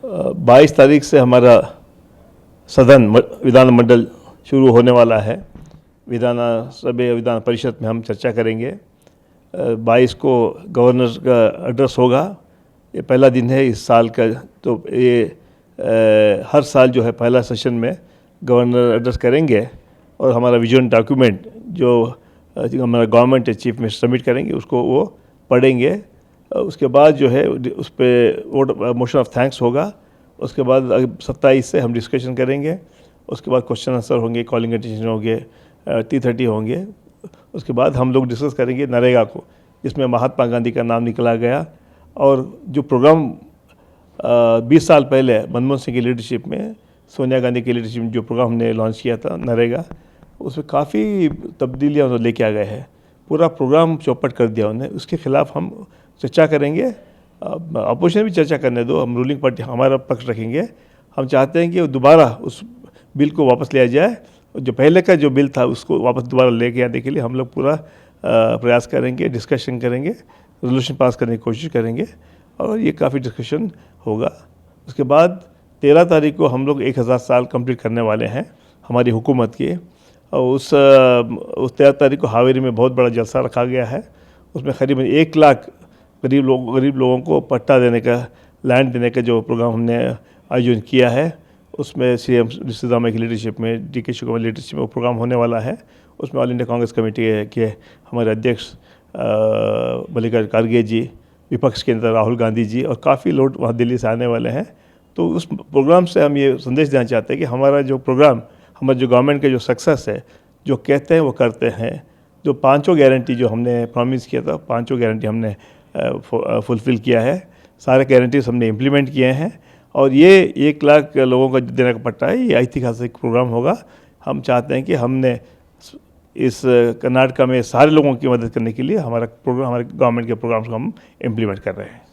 22 तारीख से हमारा सदन विधानमंडल शुरू होने वाला है। विधान परिषद में हम चर्चा करेंगे। 22 को गवर्नर का एड्रेस होगा। ये पहला दिन है इस साल का, तो ये हर साल जो है पहला सेशन में गवर्नर एड्रेस करेंगे और हमारा विजन डॉक्यूमेंट जो हमारा गवर्नमेंट चीफ मिनिस्टर सबमिट करेंगे उसको वो पढ़ेंगे। उसके बाद जो है उस पर वोट मोशन ऑफ थैंक्स होगा। उसके बाद 27 से हम डिस्कशन करेंगे। उसके बाद क्वेश्चन आंसर होंगे, कॉलिंग अटेंशन होंगे, 3:30 होंगे। उसके बाद हम लोग डिस्कस करेंगे नरेगा को, जिसमें महात्मा गांधी का नाम निकला गया और जो प्रोग्राम 20 साल पहले मनमोहन सिंह की लीडरशिप में, सोनिया गांधी की लीडरशिप में जो प्रोग्राम हमने लॉन्च किया था नरेगा, उसमें काफ़ी तब्दीलियाँ उन्होंने लेके आ गए हैं। पूरा प्रोग्राम चौपट कर दिया उन्होंने। उसके खिलाफ हम चर्चा करेंगे। अपोजिशन भी चर्चा करने दो, हम रूलिंग पार्टी हमारा पक्ष रखेंगे। हम चाहते हैं कि दोबारा उस बिल को वापस लिया जाए। जो पहले का जो बिल था उसको वापस दोबारा लेके आने के लिए हम लोग पूरा प्रयास करेंगे, डिस्कशन करेंगे, रेजोल्यूशन पास करने की कोशिश करेंगे और ये काफ़ी डिस्कशन होगा। उसके बाद 13 तारीख को हम लोग 1000 साल कंप्लीट करने वाले हैं हमारी हुकूमत की। और उस 13 तारीख को हावेरी में बहुत बड़ा जलसा रखा गया है। उसमें करीबन 1 लाख गरीब लोगों को पट्टा देने का, लैंड देने का जो प्रोग्राम हमने आयोजन किया है, उसमें सीएम सिद्धरामैया की लीडरशिप में, DK शिवकुमार की लीडरशिप में वो प्रोग्राम होने वाला है। उसमें ऑल इंडिया कांग्रेस कमेटी के हमारे अध्यक्ष मल्लिकार्जुन खड़गे जी, विपक्ष के नेता राहुल गांधी जी और काफ़ी लोग वहाँ दिल्ली से आने वाले हैं। तो उस प्रोग्राम से हम ये संदेश देना चाहते हैं कि हमारा जो प्रोग्राम, हमारे जो गवर्नमेंट का जो सक्सेस है, जो कहते हैं वो करते हैं। जो 5 गारंटी जो हमने प्रॉमिस किया था, 5 गारंटी हमने फुलफ़िल किया है। सारे गारंटीज हमने इम्प्लीमेंट किए हैं और ये 1 लाख लोगों का देने का पट्टा है, ये ऐतिहासिक प्रोग्राम होगा। हम चाहते हैं कि हमने इस कर्नाटका में सारे लोगों की मदद करने के लिए हमारा प्रोग्राम, हमारे गवर्नमेंट के प्रोग्राम्स को हम इम्प्लीमेंट कर रहे हैं।